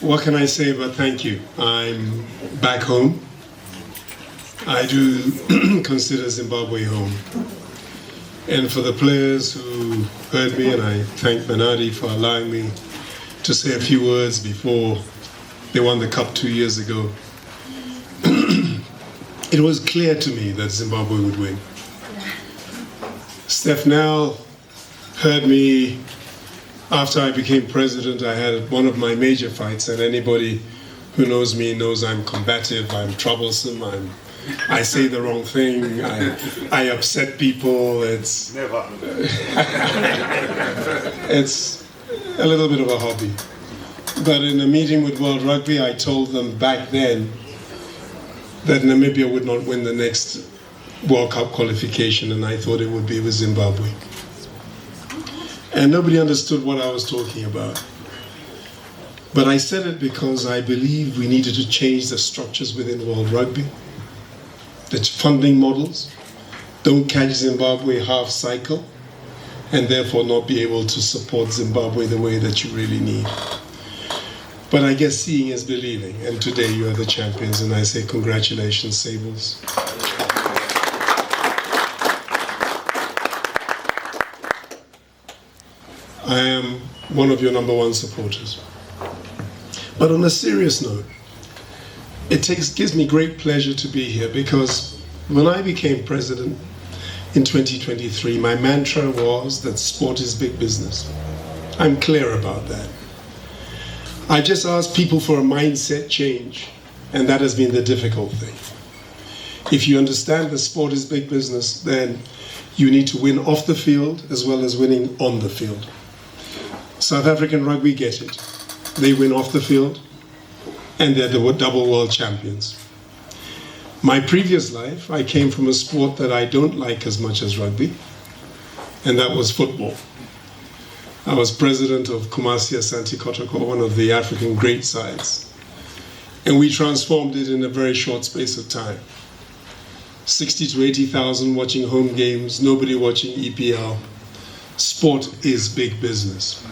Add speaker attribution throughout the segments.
Speaker 1: What can I say but thank you? I'm back home. I do consider Zimbabwe home. And for the players who heard me, and I thank Bernardi for allowing me to say a few words before they won the Cup 2 years ago, it was clear to me that Zimbabwe would win. Steph Nell heard me after I became president. I had one of my major fights, and anybody who knows me knows I'm combative, I'm troublesome, I say the wrong thing, I upset people. It's never. It's a little bit of a hobby. But in a meeting with World Rugby, I told them back then that Namibia would not win the next World Cup qualification, and I thought it would be with Zimbabwe. And nobody understood what I was talking about. But I said it because I believe we needed to change the structures within World Rugby. The funding models don't catch Zimbabwe half cycle and therefore not be able to support Zimbabwe the way that you really need. But I guess seeing is believing, and today you are the champions, and I say congratulations, Sables. I am one of your #1 supporters. But on a serious note, it gives me great pleasure to be here, because when I became president in 2023, my mantra was that sport is big business. I'm clear about that. I just asked people for a mindset change, and that has been the difficult thing. If you understand that sport is big business, then you need to win off the field as well as winning on the field. South African rugby get it. They win off the field, and they're the double world champions. My previous life, I came from a sport that I don't like as much as rugby, and that was football. I was president of Kumasi Asante Kotoko, one of the African great sides, and we transformed it in a very short space of time. 60 to 80,000 watching home games, nobody watching EPL. Sport is big business.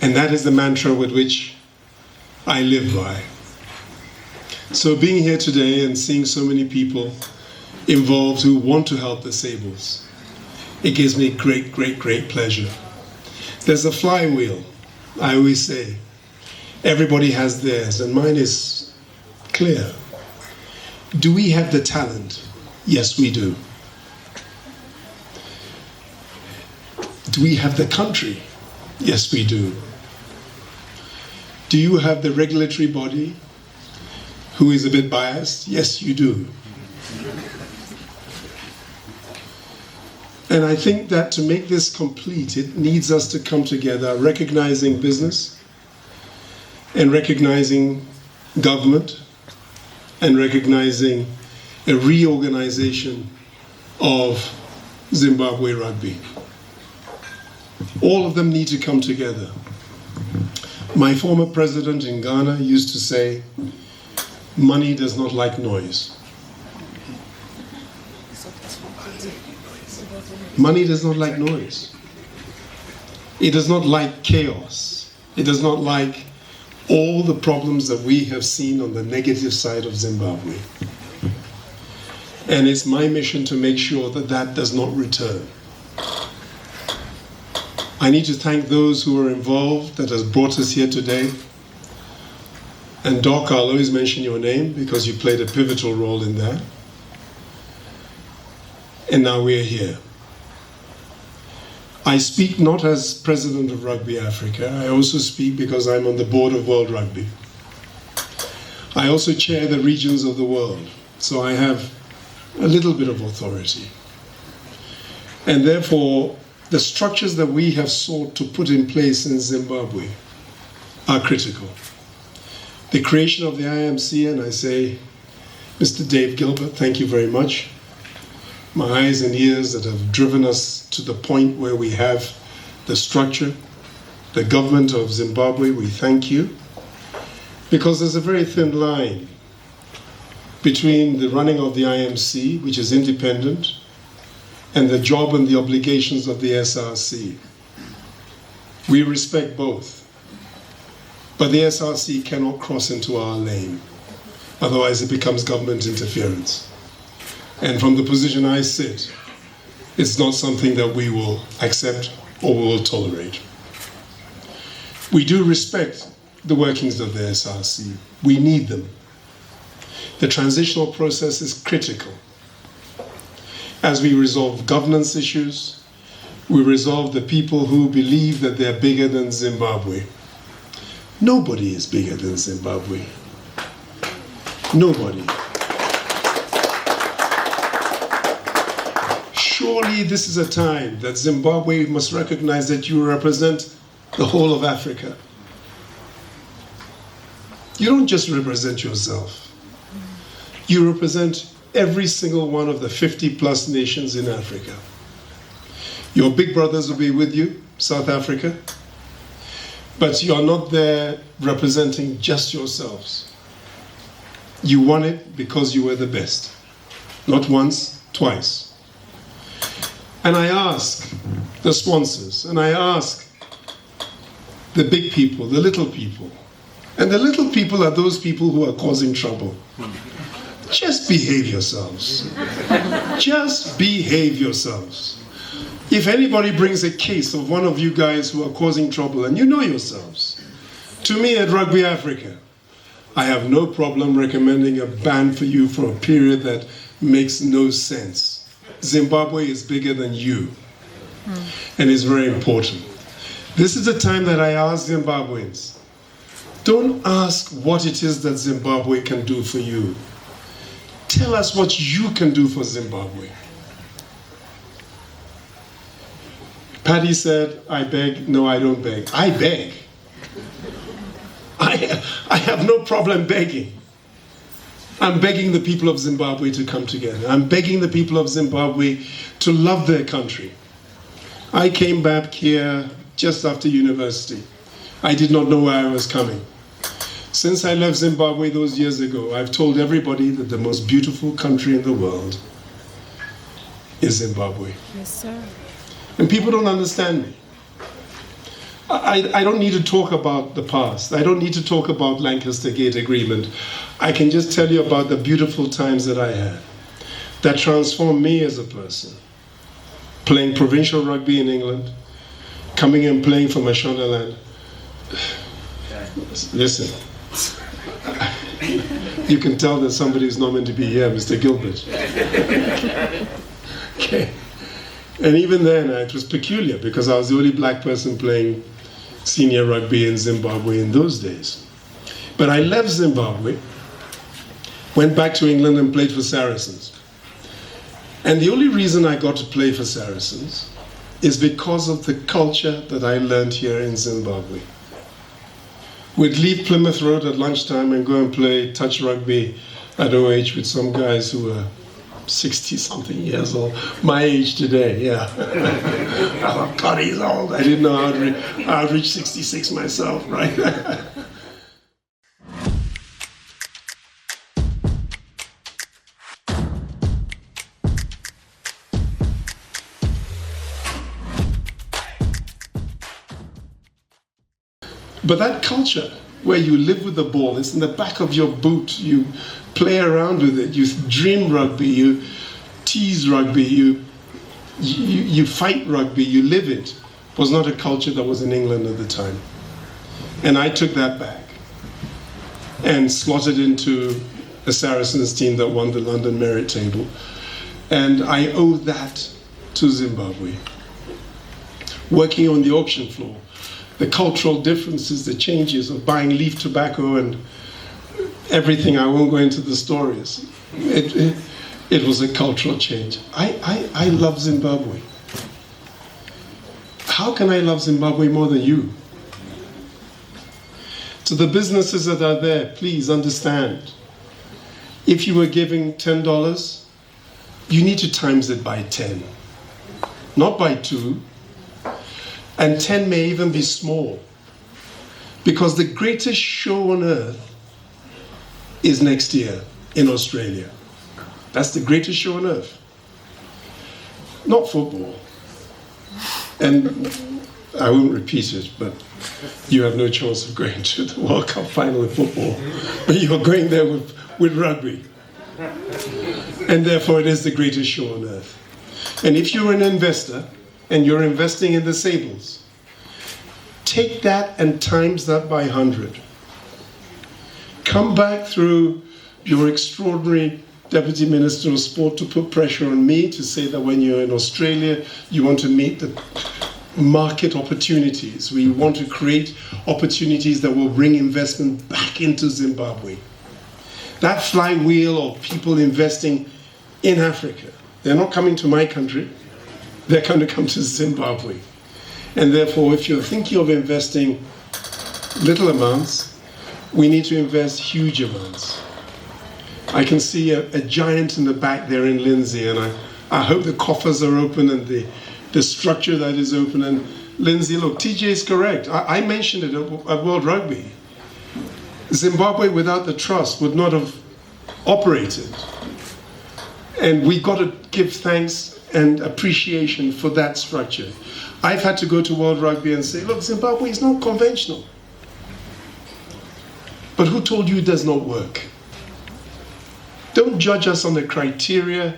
Speaker 1: And that is the mantra with which I live by. So being here today and seeing so many people involved who want to help the Sables, it gives me great, great, great pleasure. There's a flywheel, I always say. Everybody has theirs, and mine is clear. Do we have the talent? Yes, we do. Do we have the country? Yes, we do. Do you have the regulatory body who is a bit biased? Yes, you do. And I think that to make this complete, it needs us to come together, recognizing business and recognizing government and recognizing a reorganization of Zimbabwe rugby. All of them need to come together. My former president in Ghana used to say, money does not like noise. Money does not like noise. It does not like chaos. It does not like all the problems that we have seen on the negative side of Zimbabwe. And it's my mission to make sure that that does not return. I need to thank those who are involved that has brought us here today. And Doc, I'll always mention your name because you played a pivotal role in that. And now we're here. I speak not as president of Rugby Africa. I also speak because I'm on the board of World Rugby. I also chair the regions of the world, so I have a little bit of authority. And therefore, the structures that we have sought to put in place in Zimbabwe are critical. The creation of the IMC, and I say, Mr. Dave Gilbert, thank you very much. My eyes and ears that have driven us to the point where we have the structure. The government of Zimbabwe, we thank you. Because there's a very thin line between the running of the IMC, which is independent, and the job and the obligations of the SRC. We respect both. But the SRC cannot cross into our lane. Otherwise it becomes government interference. And from the position I sit, it's not something that we will accept or we will tolerate. We do respect the workings of the SRC. We need them. The transitional process is critical. As we resolve governance issues, we resolve the people who believe that they're bigger than Zimbabwe. Nobody is bigger than Zimbabwe. Nobody. Surely this is a time that Zimbabwe must recognize that you represent the whole of Africa. You don't just represent yourself. You represent every single one of the 50+ nations in Africa. Your big brothers will be with you, South Africa, but you're not there representing just yourselves. You won it because you were the best. Not once, twice. And I ask the sponsors, and I ask the big people, the little people, and the little people are those people who are causing trouble. Just behave yourselves. Just behave yourselves. If anybody brings a case of one of you guys who are causing trouble, and you know yourselves, to me at Rugby Africa, I have no problem recommending a ban for you for a period that makes no sense. Zimbabwe is bigger than you, and it's very important. This is the time that I ask Zimbabweans, don't ask what it is that Zimbabwe can do for you. Tell us what you can do for Zimbabwe. Paddy said, I beg. No, I don't beg. I beg. I have no problem begging. I'm begging the people of Zimbabwe to come together. I'm begging the people of Zimbabwe to love their country. I came back here just after university. I did not know where I was coming. Since I left Zimbabwe those years ago, I've told everybody that the most beautiful country in the world is Zimbabwe.
Speaker 2: Yes, sir.
Speaker 1: And people don't understand me. I don't need to talk about the past. I don't need to talk about Lancaster Gate Agreement. I can just tell you about the beautiful times that I had that transformed me as a person. Playing provincial rugby in England, coming and playing for Mashonaland. Listen, you can tell that somebody is not meant to be here, Mr. Gilbert. Okay. And even then, it was peculiar because I was the only black person playing senior rugby in Zimbabwe in those days. But I left Zimbabwe, went back to England and played for Saracens. And the only reason I got to play for Saracens is because of the culture that I learned here in Zimbabwe. We'd leave Plymouth Road at lunchtime and go and play touch rugby at OH with some guys who were 60-something years old, my age today, yeah. Oh, God, he's old. I didn't know I'd reach 66 myself, right? But that culture where you live with the ball, it's in the back of your boot, you play around with it, you dream rugby, you tease rugby, you fight rugby, you live it, was not a culture that was in England at the time. And I took that back and slotted into a Saracens team that won the London Merit Table. And I owe that to Zimbabwe. Working on the auction floor, the cultural differences, the changes of buying leaf tobacco and everything, I won't go into the stories. It was a cultural change. I love Zimbabwe. How can I love Zimbabwe more than you? To the businesses that are there, please understand. If you were giving $10, you need to times it by 10, not by 2. And 10 may even be small, because the greatest show on earth is next year in Australia. That's the greatest show on earth. Not football. And I won't repeat it, but you have no chance of going to the World Cup final in football. But you're going there with rugby. And therefore it is the greatest show on earth. And if you're an investor and you're investing in the Sables, take that and times that by 100. Come back through your extraordinary Deputy Minister of Sport to put pressure on me to say that when you're in Australia, you want to meet the market opportunities. We want to create opportunities that will bring investment back into Zimbabwe. That flywheel of people investing in Africa, they're not coming to my country, they're going to come to Zimbabwe. And therefore, if you're thinking of investing little amounts, we need to invest huge amounts. I can see a giant in the back there in Lindsay, and I hope the coffers are open and the structure that is open. And Lindsay, look, TJ is correct. I mentioned it at World Rugby. Zimbabwe without the trust would not have operated. And we've got to give thanks and appreciation for that structure. I've had to go to World Rugby and say, look, Zimbabwe is not conventional. But who told you it does not work? Don't judge us on the criteria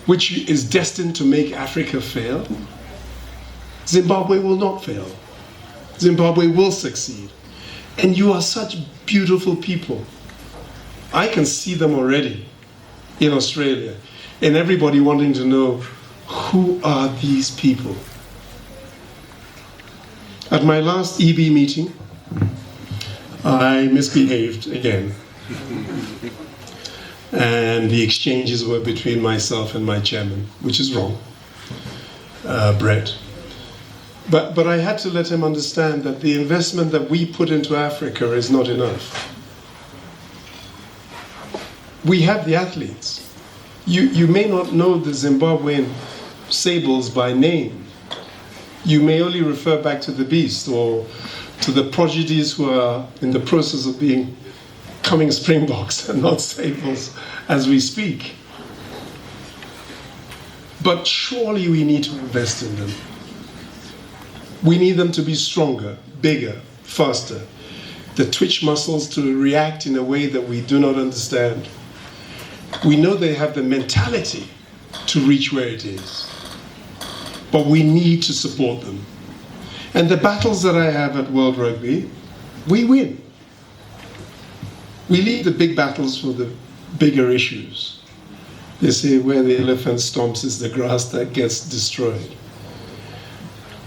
Speaker 1: which is destined to make Africa fail. Zimbabwe will not fail. Zimbabwe will succeed. And you are such beautiful people. I can see them already in Australia, and everybody wanting to know, who are these people? At my last EB meeting, I misbehaved again. And the exchanges were between myself and my chairman, which is wrong, Brett. But I had to let him understand that the investment that we put into Africa is not enough. We have the athletes. You may not know the Zimbabwean Sables by name. You may only refer back to the beast or to the prodigies who are in the process of becoming Springboks and not Sables as we speak. But surely we need to invest in them. We need them to be stronger, bigger, faster. The twitch muscles to react in a way that we do not understand. We know they have the mentality to reach where it is. But we need to support them. And the battles that I have at World Rugby, we win. We leave the big battles for the bigger issues. They say where the elephant stomps is the grass that gets destroyed.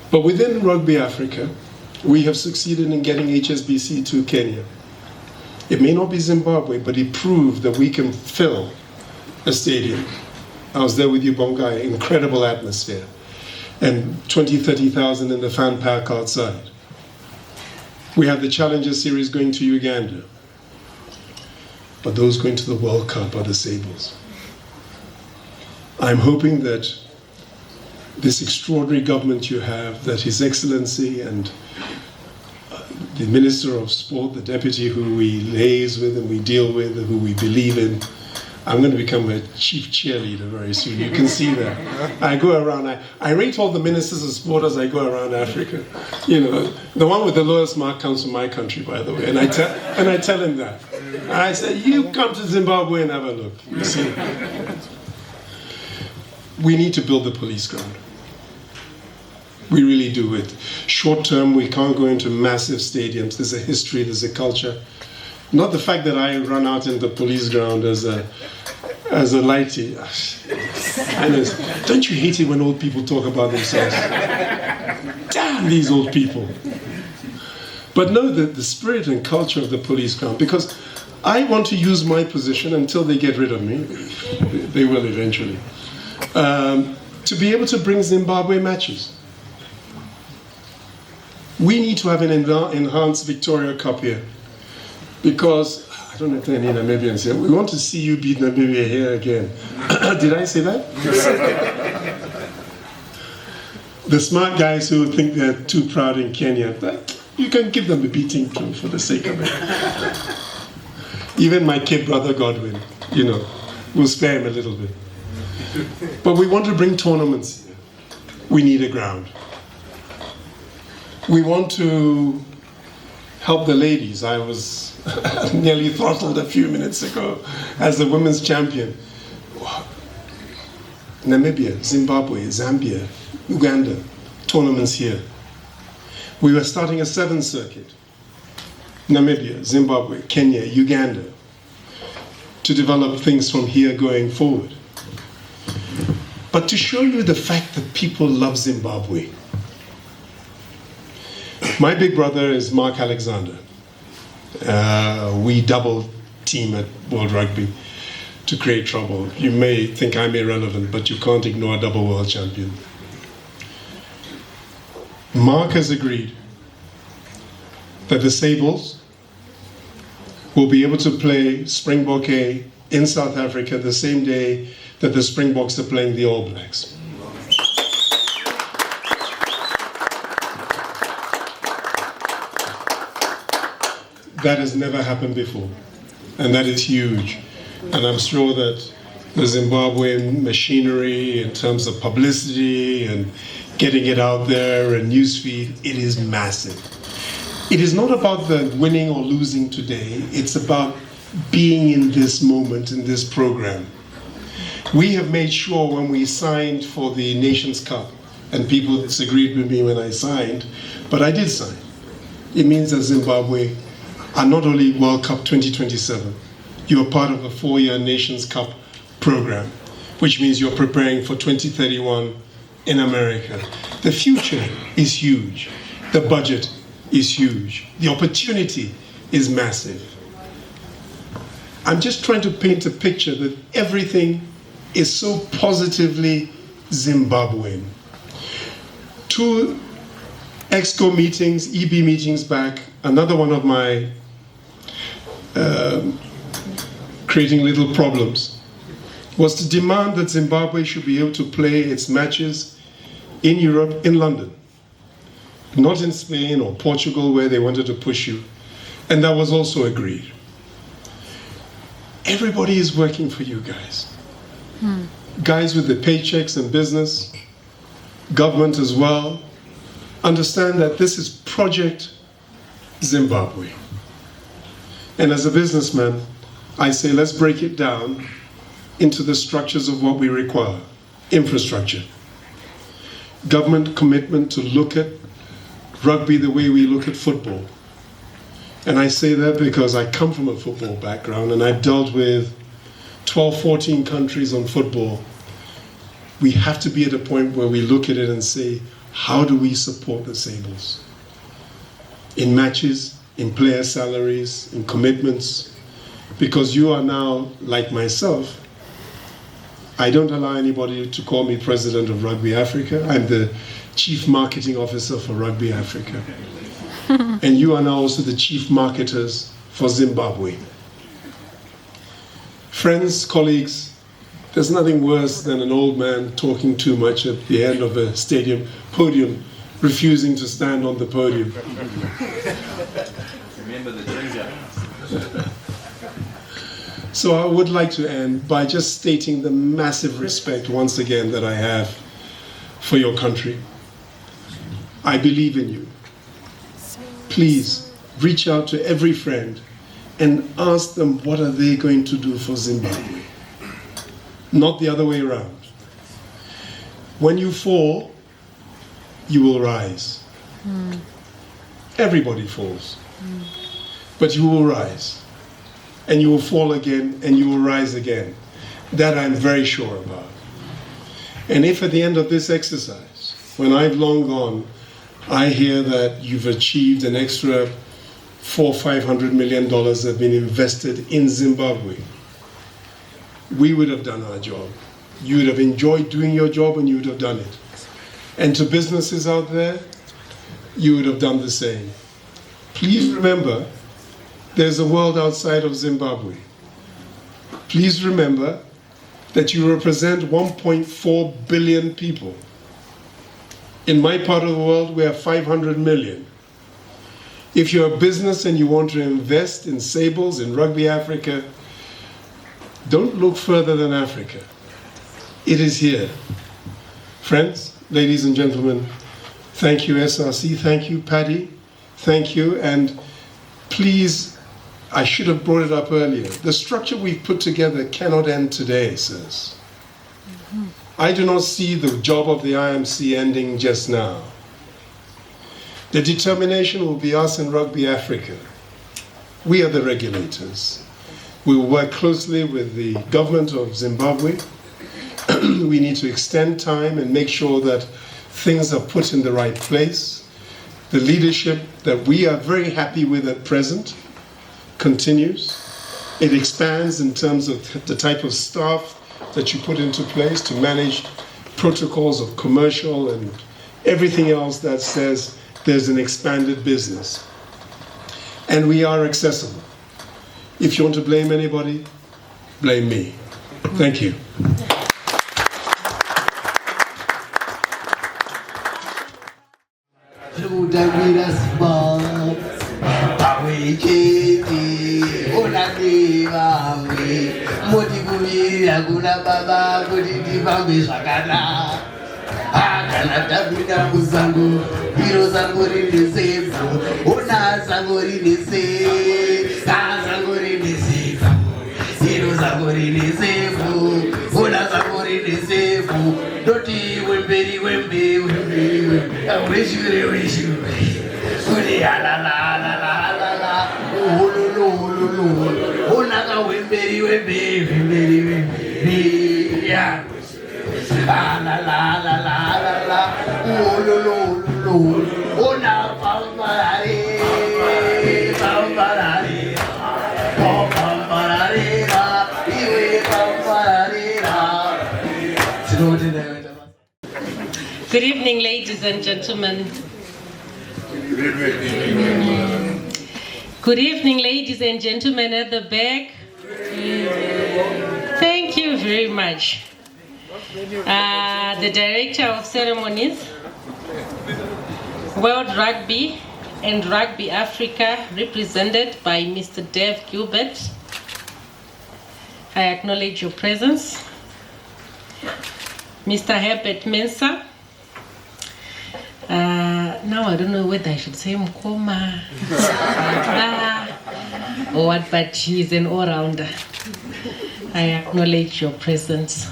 Speaker 1: But within Rugby Africa, we have succeeded in getting HSBC to Kenya. It may not be Zimbabwe, but it proved that we can fill a stadium. I was there with you, Bongai, incredible atmosphere. And 20, 30,000 in the fan park outside. We have the Challenger Series going to Uganda. But those going to the World Cup are the Sables. I'm hoping that this extraordinary government you have, that His Excellency and the Minister of Sport, the Deputy who we liaise with and we deal with and who we believe in, I'm going to become a chief cheerleader very soon. You can see that. I go around, I rate all the ministers of sport as I go around Africa. You know, the one with the lowest mark comes from my country, by the way, and I tell him that. I say, you come to Zimbabwe and have a look. You see, we need to build the police ground. We really do it. Short term, we can't go into massive stadiums. There's a history, there's a culture. Not the fact that I run out in the police ground as a lighty. And don't you hate it when old people talk about themselves? Damn these old people. But know that the spirit and culture of the police ground, because I want to use my position until they get rid of me. They will eventually. To be able to bring Zimbabwe matches. We need to have an enhanced Victoria Cup here. Because, I don't know if any Namibians here, we want to see you beat Namibia here again. Did I say that? The smart guys who think they're too proud in Kenya, you can give them a beating too for the sake of it. Even my kid brother Godwin, you know, we'll spare him a little bit. But we want to bring tournaments here. We need a ground. We want to help the ladies. I was nearly throttled a few minutes ago as the women's champion. Namibia, Zimbabwe, Zambia, Uganda, tournaments here. We were starting a 7th circuit. Namibia, Zimbabwe, Kenya, Uganda, to develop things from here going forward. But to show you the fact that people love Zimbabwe, my big brother is Mark Alexander. We double team at World Rugby to create trouble. You may think I'm irrelevant, but you can't ignore a double world champion. Mark has agreed that the Sables will be able to play Springbok A in South Africa the same day that the Springboks are playing the All Blacks. That has never happened before, and that is huge. And I'm sure that the Zimbabwean machinery in terms of publicity and getting it out there and newsfeed, it is massive. It is not about the winning or losing today, it's about being in this moment, in this program. We have made sure when we signed for the Nations Cup, and people disagreed with me when I signed, but I did sign. It means that Zimbabwe are not only World Cup 2027, you are part of a 4-year Nations Cup program, which means you're preparing for 2031 in America. The future is huge. The budget is huge. The opportunity is massive. I'm just trying to paint a picture that everything is so positively Zimbabwean. 2 EXCO meetings, EB meetings back, another one of my creating little problems was to demand that Zimbabwe should be able to play its matches in Europe, in London, not in Spain or Portugal where they wanted to push you, and that was also agreed. Everybody is working for you guys. Guys with the paychecks and business, government as well, understand that this is Project Zimbabwe. And as a businessman, I say let's break it down into the structures of what we require. Infrastructure. Government commitment to look at rugby the way we look at football. And I say that because I come from a football background and I've dealt with 12, 14 countries on football. We have to be at a point where we look at it and say, how do we support the Sables? In matches, in player salaries, in commitments, because you are now, like myself, I don't allow anybody to call me president of Rugby Africa. I'm the chief marketing officer for Rugby Africa. And you are now also the chief marketers for Zimbabwe. Friends, colleagues, there's nothing worse than an old man talking too much at the end of a stadium podium, refusing to stand on the podium.
Speaker 2: Remember the ginger.
Speaker 1: So I would like to end by just stating the massive respect once again that I have for your country. I believe in you. Please reach out to every friend and ask them what are they going to do for Zimbabwe. Not the other way around. When you fall, you will rise. Everybody falls. But you will rise. And you will fall again, and you will rise again. That I'm very sure about. And if at the end of this exercise, when I've long gone, I hear that you've achieved an extra $400-500 million that have been invested in Zimbabwe, we would have done our job. You would have enjoyed doing your job and you would have done it. And to businesses out there, you would have done the same. Please remember, there's a world outside of Zimbabwe. Please remember that you represent 1.4 billion people. In my part of the world, we have 500 million. If you're a business and you want to invest in Sables, in Rugby Africa, don't look further than Africa. It is here. Friends, ladies and gentlemen, Thank you, SRC. Thank you, Paddy. Thank you. And please, I should have brought it up earlier. The structure we've put together cannot end today, sirs. I do not see the job of the IMC ending just now. The determination will be us in Rugby Africa. We are the regulators. We will work closely with the government of Zimbabwe. We need to extend time and make sure that things are put in the right place. The leadership that we are very happy with at present continues. It expands in terms of the type of staff that you put into place to manage protocols of commercial and everything else that says there's an expanded business. And we are accessible. If you want to blame anybody, blame me. Thank you.
Speaker 2: Good evening, ladies and gentlemen. Good evening, ladies and gentlemen at the back. Thank you very much. The Director of Ceremonies, World Rugby and Rugby Africa, represented by Mr. Dave Gilbert. I acknowledge your presence. Mr. Herbert Mensah. Now I don't know whether I should say Mkoma or what, but he's an all-rounder. I acknowledge your presence.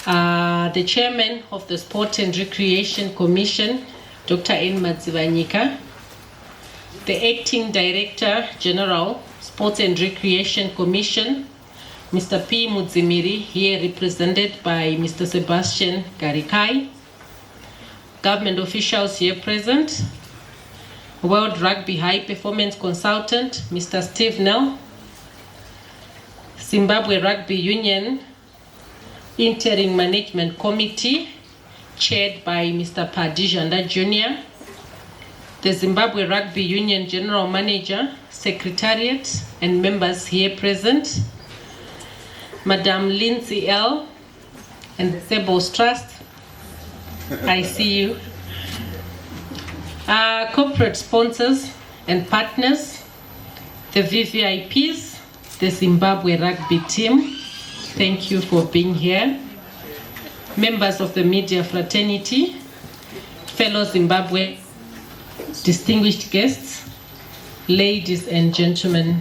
Speaker 2: The Chairman of the Sport and Recreation Commission, Dr. Zivanika. The Acting Director General, Sport and Recreation Commission, Mr. P. Mudzimiri, here represented by Mr. Sebastian Garikai. Government officials here present. World Rugby High Performance Consultant, Mr. Steve Nell. Zimbabwe Rugby Union Interim Management Committee, chaired by Mr. Padijanda Jr. The Zimbabwe Rugby Union General Manager, Secretariat, and members here present. Madam Lindsay L. and the Sables Trust. I see you. Corporate sponsors and partners, the VVIPs, the Zimbabwe Rugby team, thank you for being here. Members of the media fraternity, fellow Zimbabwe distinguished guests, ladies and gentlemen.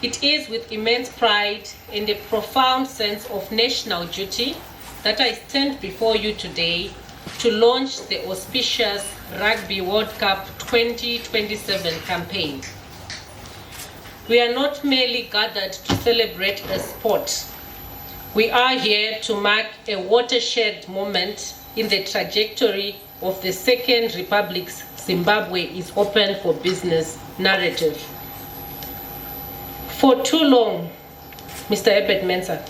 Speaker 2: It is with immense pride and a profound sense of national duty that I stand before you today to launch the auspicious Rugby World Cup 2027 campaign. We are not merely gathered to celebrate a sport. We are here to mark a watershed moment in the trajectory of the Second Republic's Zimbabwe is open for business narrative. For too long, Mr. Herbert Mensah,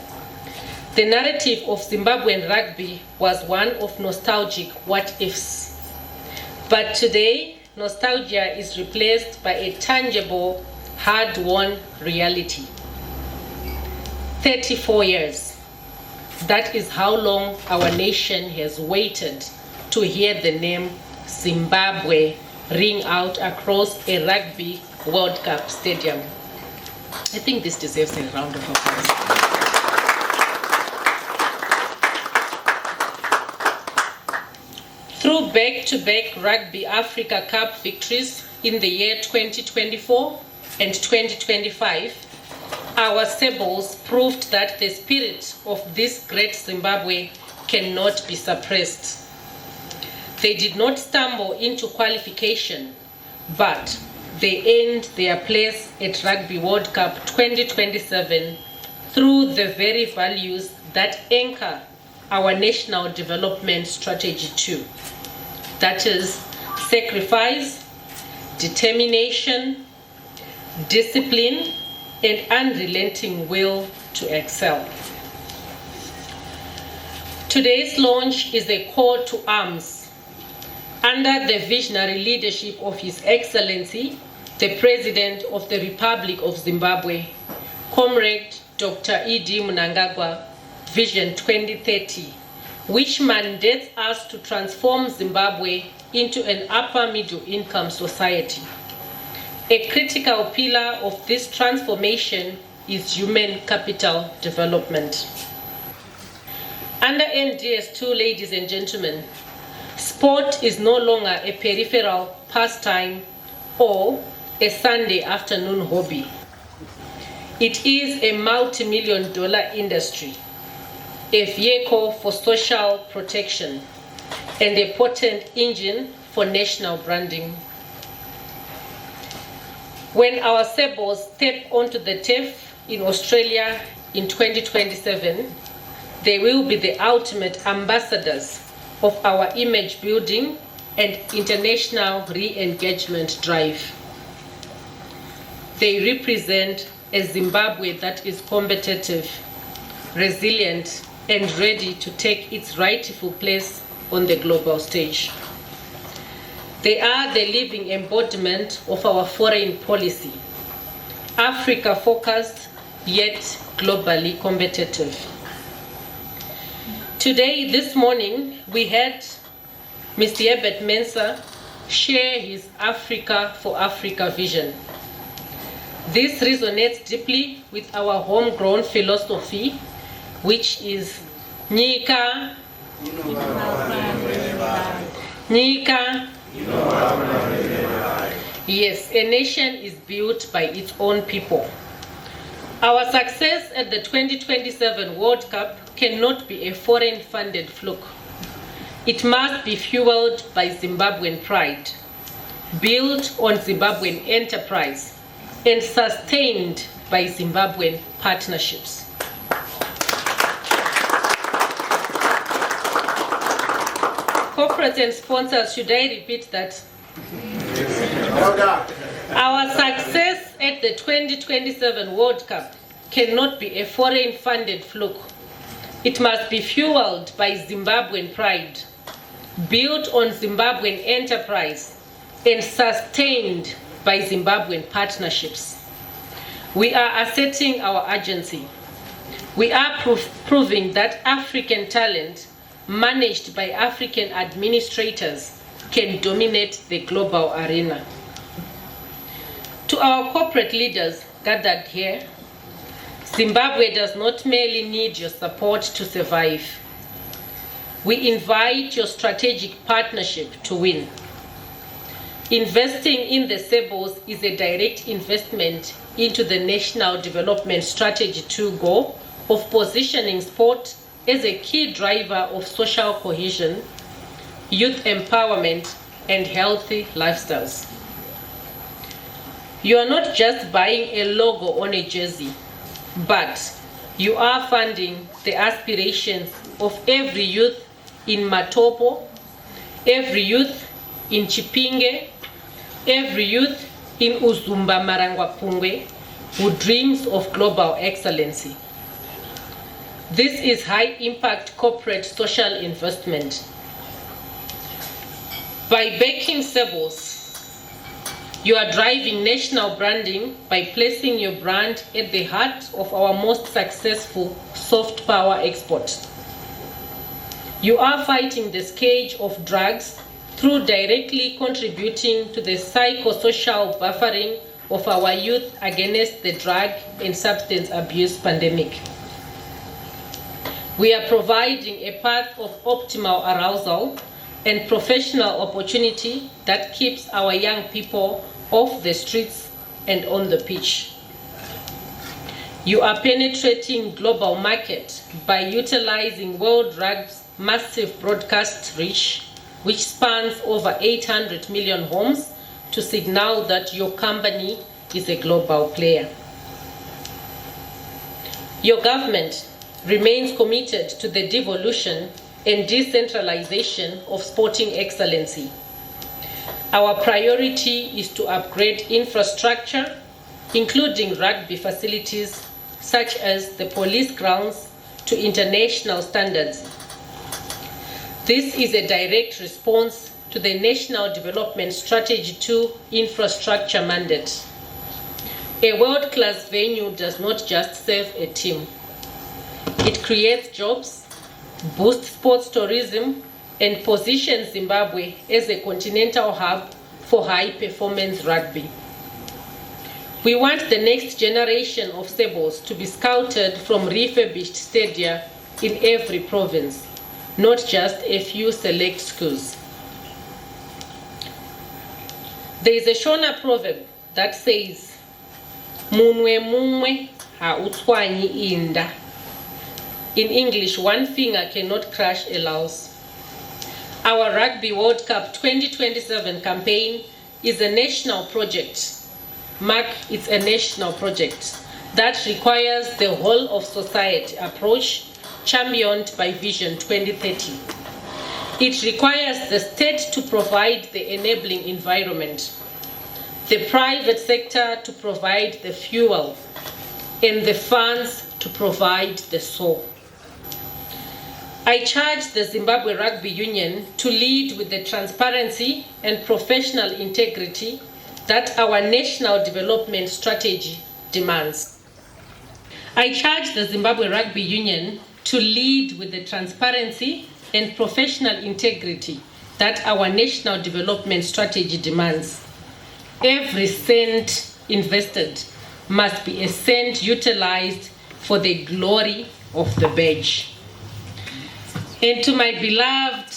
Speaker 2: the narrative of Zimbabwean rugby was one of nostalgic what-ifs. But today, nostalgia is replaced by a tangible, hard-won reality. 34 years. That is how long our nation has waited to hear the name Zimbabwe ring out across a Rugby World Cup stadium. I think this deserves a round of applause. Through Through back-to-back Rugby Africa Cup victories in the year 2024 and 2025, our Sables proved that the spirit of this great Zimbabwe cannot be suppressed. They did not stumble into qualification, but they earned their place at Rugby World Cup 2027 through the very values that anchor our National Development Strategy 2. That is sacrifice, determination, discipline, and unrelenting will to excel. Today's launch is a call to arms under the visionary leadership of His Excellency, the President of the Republic of Zimbabwe, Comrade Dr. E.D. Mnangagwa, Vision 2030, which mandates us to transform Zimbabwe into an upper middle income society. A critical pillar of this transformation is human capital development. Under NDS2, ladies and gentlemen, sport is no longer a peripheral pastime or a Sunday afternoon hobby. It is a multi-million-dollar industry, a vehicle for social protection, and a potent engine for national branding. When our Sables step onto the turf in Australia in 2027, they will be the ultimate ambassadors of our image building and international re-engagement drive. They represent a Zimbabwe that is competitive, resilient, and ready to take its rightful place on the global stage. They are the living embodiment of our foreign policy, Africa-focused yet globally competitive. Today, this morning, we had Mr. Herbert Mensah share his Africa for Africa vision. This resonates deeply with our homegrown philosophy, which is Nika, Nika. Yes, a nation is built by its own people. Our success at the 2027 World Cup cannot be a foreign-funded fluke. It must be fueled by Zimbabwean pride, built on Zimbabwean enterprise, and sustained by Zimbabwean partnerships. Corporates and sponsors, should I repeat that? Our success at the 2027 World Cup cannot be a foreign-funded fluke. It must be fueled by Zimbabwean pride, built on Zimbabwean enterprise, and sustained by Zimbabwean partnerships. We are asserting our agency. We are proving that African talent managed by African administrators can dominate the global arena. To our corporate leaders gathered here, Zimbabwe does not merely need your support to survive. We invite your strategic partnership to win. Investing in the Sables is a direct investment into the National Development Strategy 2 goal of positioning sport as a key driver of social cohesion, youth empowerment, and healthy lifestyles. You are not just buying a logo on a jersey, but you are funding the aspirations of every youth in Matopo, every youth in Chipinge, every youth in Uzumba Marangwa Pungwe who dreams of global excellency. This is high-impact corporate social investment. By backing Sables, you are driving national branding by placing your brand at the heart of our most successful soft power export. You are fighting the scourge of drugs through directly contributing to the psychosocial buffering of our youth against the drug and substance abuse pandemic. We are providing a path of optimal arousal and professional opportunity that keeps our young people off the streets and on the pitch. You are penetrating global market by utilizing World Rugby's massive broadcast reach, which spans over 800 million homes, to signal that your company is a global player. Your government remains committed to the devolution and decentralization of sporting excellency. Our priority is to upgrade infrastructure, including rugby facilities such as the police grounds, to international standards. This is a direct response to the National Development Strategy 2 infrastructure mandate. A world-class venue does not just serve a team. It creates jobs, boosts sports tourism, and positions Zimbabwe as a continental hub for high-performance rugby. We want the next generation of Sables to be scouted from refurbished stadia in every province, not just a few select schools. There is a Shona proverb that says, "Munwe munwe hautswanyi inda." In English, one finger cannot crush a louse. Our Rugby World Cup 2027 campaign is a national project. It's a national project that requires the whole of society approach championed by Vision 2030. It requires the state to provide the enabling environment, the private sector to provide the fuel, and the funds to provide the soul. I charge the Zimbabwe Rugby Union to lead with the transparency and professional integrity that our national development strategy demands. I charge the Zimbabwe Rugby Union to lead with the transparency and professional integrity that our national development strategy demands. Every cent invested must be a cent utilized for the glory of the badge. And to my beloved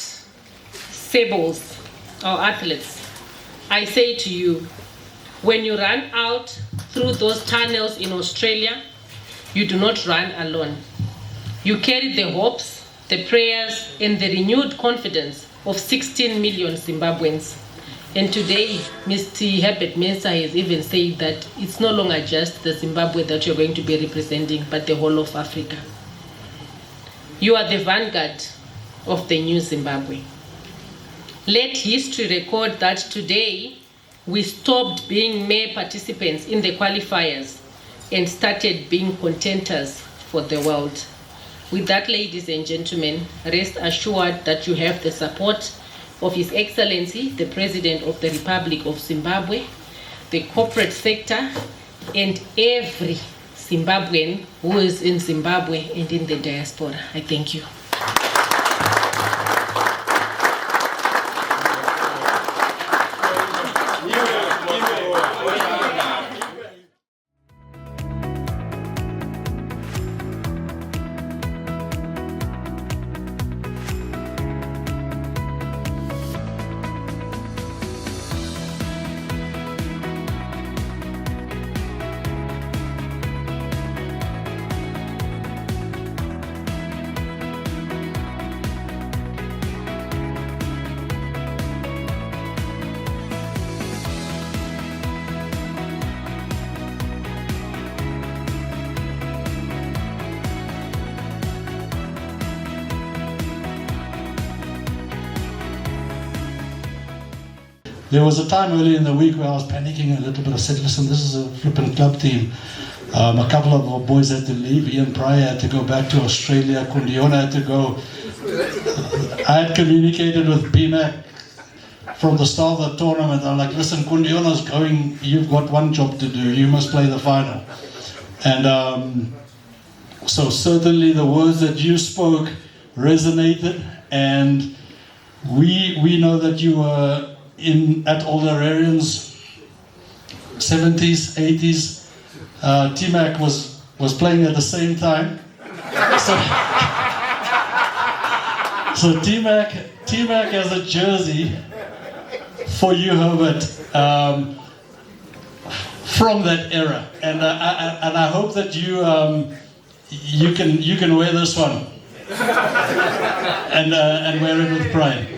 Speaker 2: Sables, our athletes, I say to you, when you run out through those tunnels in Australia, you do not run alone. You carry the hopes, the prayers, and the renewed confidence of 16 million Zimbabweans. And today, Mr. Herbert Mensah has even said that it's no longer just the Zimbabwe that you're going to be representing, but the whole of Africa. You are the vanguard of the new Zimbabwe. Let history record that today we stopped being mere participants in the qualifiers and started being contenders for the world. With that, ladies and gentlemen, rest assured that you have the support of His Excellency, the President of the Republic of Zimbabwe, the corporate sector, and every Zimbabwean who is in Zimbabwe and in the diaspora. I thank you.
Speaker 3: There was a time early in the week where I was panicking a little bit. I said, listen, this is a flippin' club team. A couple of our boys had to leave. Ian Pryor had to go back to Australia. Kundiona had to go. I had communicated with BMAC from the start of the tournament. I'm like, listen, Kundiona's going. You've got one job to do. You must play the final. And so certainly the words that you spoke resonated. And we know that you were at all the Arians, 70s, 80s. T-Mac was playing at the same time. So T-Mac T-Mac has a jersey for you, Herbert, from that era, and I hope that you can wear this one and wear it with pride.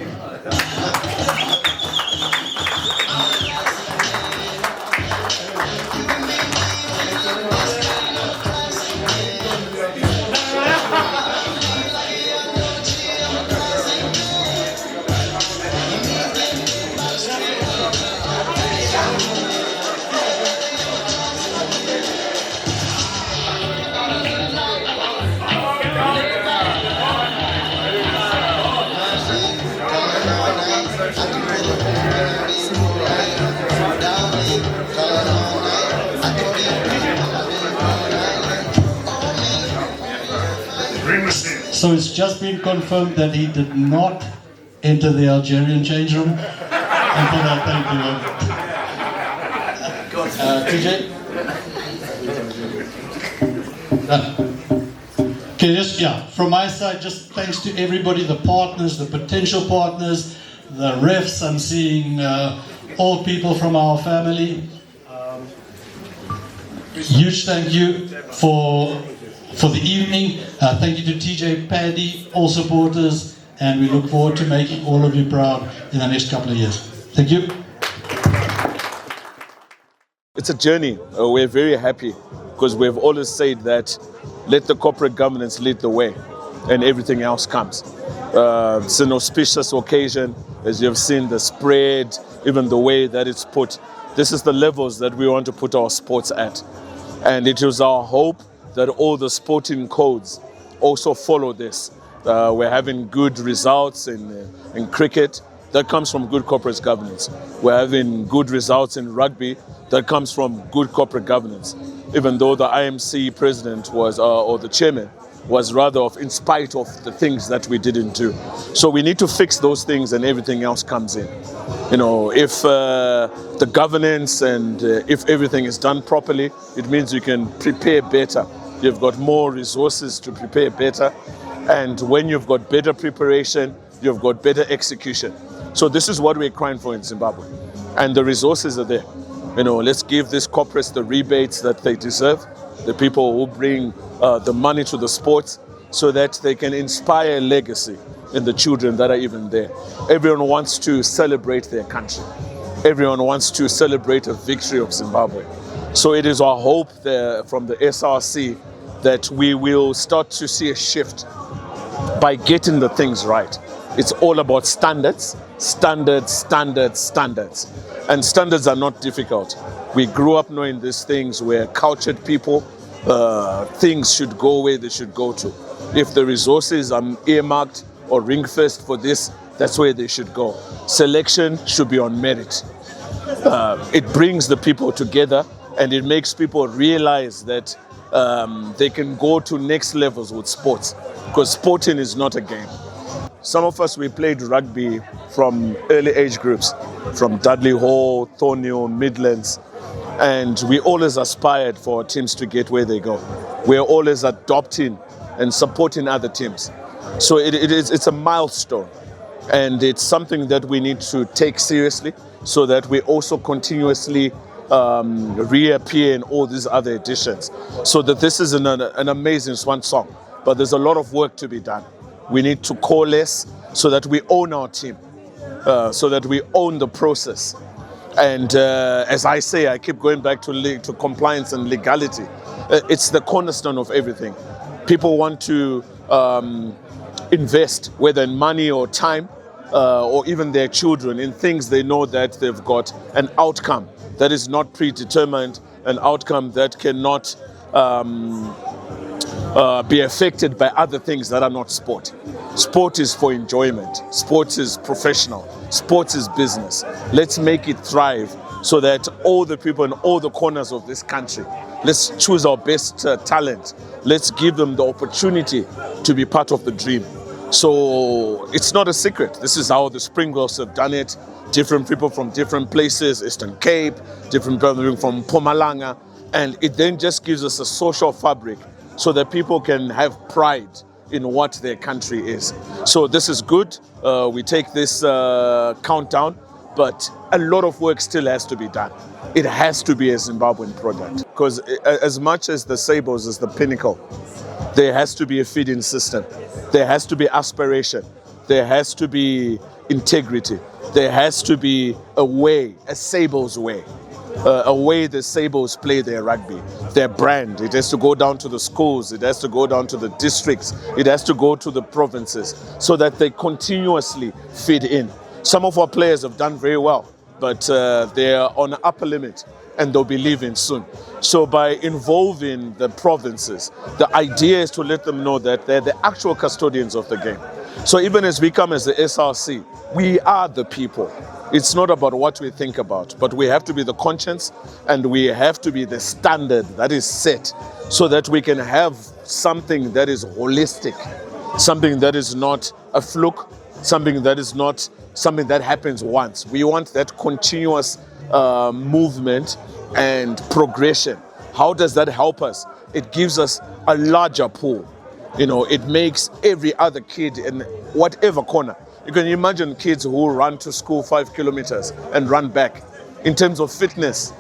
Speaker 3: So it's just been confirmed that he did not enter the Algerian change room. And for that, thank you. TJ? Okay, just, yeah, from my side, just thanks to everybody, the partners, the potential partners, the refs. I'm seeing all people from our family. Huge thank you for the evening. Thank you to TJ, Paddy, all supporters, and we look forward to making all of you proud in the next couple of years. Thank you.
Speaker 4: It's a journey. We're very happy because we've always said that let the corporate governance lead the way and everything else comes. It's an auspicious occasion, as you've seen the spread, even the way that it's put. This is the levels that we want to put our sports at. And it is our hope that all the sporting codes also follow this. We're having good results in cricket. That comes from good corporate governance. We're having good results in rugby. That comes from good corporate governance. Even though the IMC president was, or the chairman, was rather in spite of the things that we didn't do. So we need to fix those things and everything else comes in. You know, if the governance and if everything is done properly, it means you can prepare better. You've got more resources to prepare better. And when you've got better preparation, you've got better execution. So this is what we're crying for in Zimbabwe. And the resources are there. You know, let's give these corporates the rebates that they deserve, the people who bring the money to the sports so that they can inspire legacy in the children that are even there. Everyone wants to celebrate their country. Everyone wants to celebrate a victory of Zimbabwe. So it is our hope from the SRC that we will start to see a shift by getting the things right. It's all about standards, standards, standards, standards. And standards are not difficult. We grew up knowing these things. We're cultured people. Things should go where they should go to. If the resources are earmarked or ring-fenced for this, that's where they should go. Selection should be on merit. It brings the people together and it makes people realize that they can go to next levels with sports, because sporting is not a game. Some of us, we played rugby from early age groups, from Dudley Hall, Thornhill, Midlands, and we always aspired for our teams to get where they go. We're always adopting and supporting other teams. So it's a milestone, and it's something that we need to take seriously so that we also continuously reappear in all these other editions. So that this is an amazing swan song, but there's a lot of work to be done. We need to coalesce so that we own our team, so that we own the process. And as I say, I keep going back to compliance and legality. It's the cornerstone of everything. People want to invest, whether in money or time, or even their children, in things they know that they've got an outcome that is not predetermined, an outcome that cannot be affected by other things that are not sport. Sport is for enjoyment. Sport is professional. Sport is business. Let's make it thrive so that all the people in all the corners of this country, let's choose our best talent. Let's give them the opportunity to be part of the dream. So it's not a secret. This is how the Springboks have done it. Different people from different places, Eastern Cape, different people from Mpumalanga, and it then just gives us a social fabric so that people can have pride in what their country is. So this is good. We take this countdown, but a lot of work still has to be done. It has to be a Zimbabwean product, because as much as the Sables is the pinnacle, there has to be a feeding system. There has to be aspiration. There has to be integrity. There has to be a way, a Sables way. A way the Sables play their rugby, their brand. It has to go down to the schools, it has to go down to the districts, it has to go to the provinces, so that they continuously feed in. Some of our players have done very well, but they are on the upper limit and they'll be leaving soon. So by involving the provinces, the idea is to let them know that they're the actual custodians of the game. So even as we come as the SRC, we are the people. It's not about what we think about, but we have to be the conscience and we have to be the standard that is set so that we can have something that is holistic, something that is not a fluke, something that is not something that happens once. We want that continuous movement and progression. How does that help us? It gives us a larger pool. You know, it makes every other kid in whatever corner. You can imagine kids who run to school 5 kilometers and run back. In terms of fitness,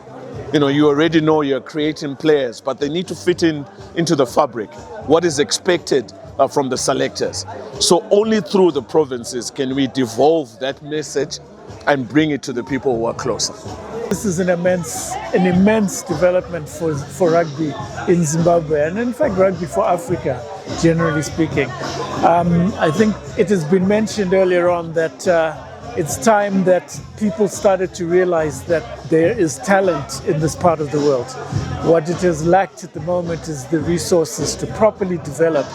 Speaker 4: you know, you already know you're creating players, but they need to fit into the fabric. What is expected from the selectors? So only through the provinces can we devolve that message and bring it to the people who are closer.
Speaker 5: This is an immense development for rugby in Zimbabwe, and in fact rugby for Africa, generally speaking. I think it has been mentioned earlier on that it's time that people started to realize that there is talent in this part of the world. What it has lacked at the moment is the resources to properly develop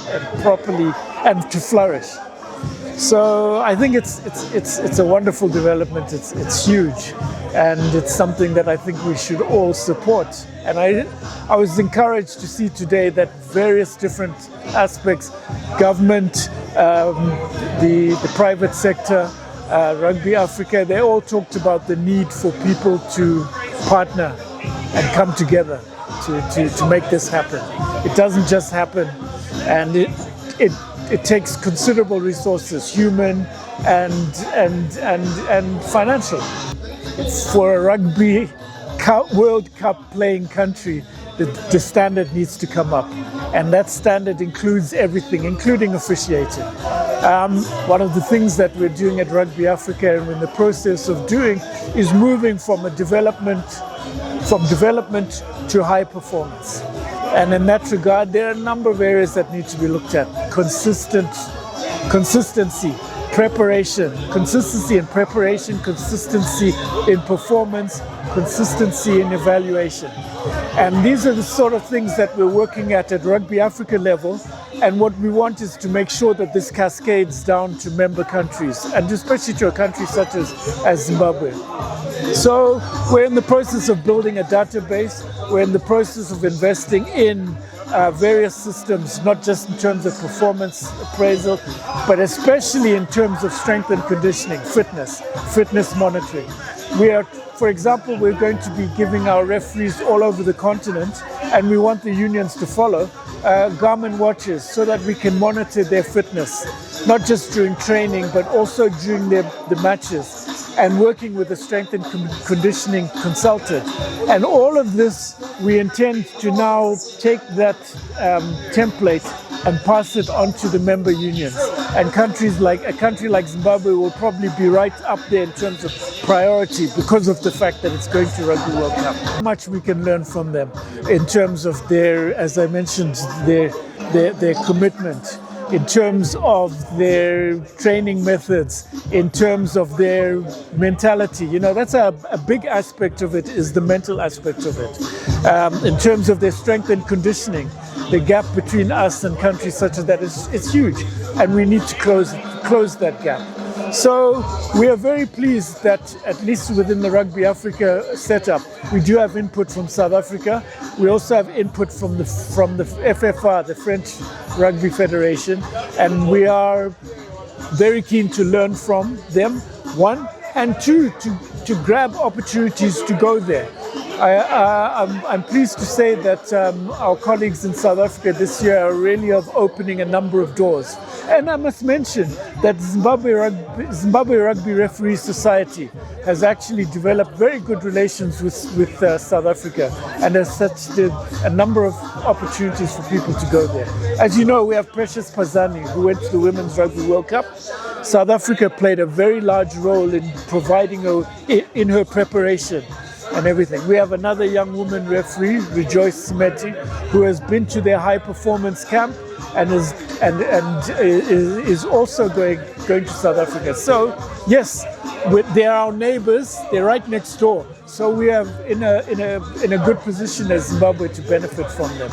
Speaker 5: and to flourish. So I think it's a wonderful development. It's huge, and it's something that I think we should all support. And I was encouraged to see today that various different aspects, government, the private sector, Rugby Africa, they all talked about the need for people to partner and come together to make this happen. It doesn't just happen, and it takes considerable resources, human and financial. For a Rugby World Cup playing country, the standard needs to come up, and that standard includes everything, including officiating. One of the things that we're doing at Rugby Africa and in the process of doing is moving from development to high performance. And in that regard, there are a number of areas that need to be looked at. Consistency, preparation, consistency in preparation, consistency in performance, consistency in evaluation. And these are the sort of things that we're working at Rugby Africa level. And what we want is to make sure that this cascades down to member countries, and especially to a country such as Zimbabwe. So we're in the process of building a database. We're in the process of investing in various systems, not just in terms of performance appraisal, but especially in terms of strength and conditioning, fitness monitoring. For example, we're going to be giving our referees all over the continent, and we want the unions to follow Garmin watches so that we can monitor their fitness, not just during training, but also during the matches, and working with a strength and conditioning consultant. And all of this, we intend to now take that template and pass it on to the member unions. And a country like Zimbabwe will probably be right up there in terms of priority because of the fact that it's going to Rugby World Cup. How much we can learn from them in terms of their, as I mentioned, their commitment, in terms of their training methods, in terms of their mentality. You know, that's a big aspect of it, is the mental aspect of it. In terms of their strength and conditioning, the gap between us and countries such as that it's huge, and we need to close that gap. So we are very pleased that at least within the Rugby Africa setup, we do have input from South Africa. We also have input from the FFR, the French Rugby Federation, and we are very keen to learn from them, one, and two, to grab opportunities to go there. I'm pleased to say that our colleagues in South Africa this year are really opening a number of doors. And I must mention that Zimbabwe Rugby Referee Society has actually developed very good relations with South Africa, and has such a number of opportunities for people to go there. As you know, we have Precious Pazani, who went to the Women's Rugby World Cup. South Africa played a very large role in providing her in her preparation and everything. We have another young woman referee, Rejoice Simeti, who has been to their high performance camp and is also going to South Africa. So yes, they're our neighbors. They're right next door. So we are in a good position as Zimbabwe to benefit from them.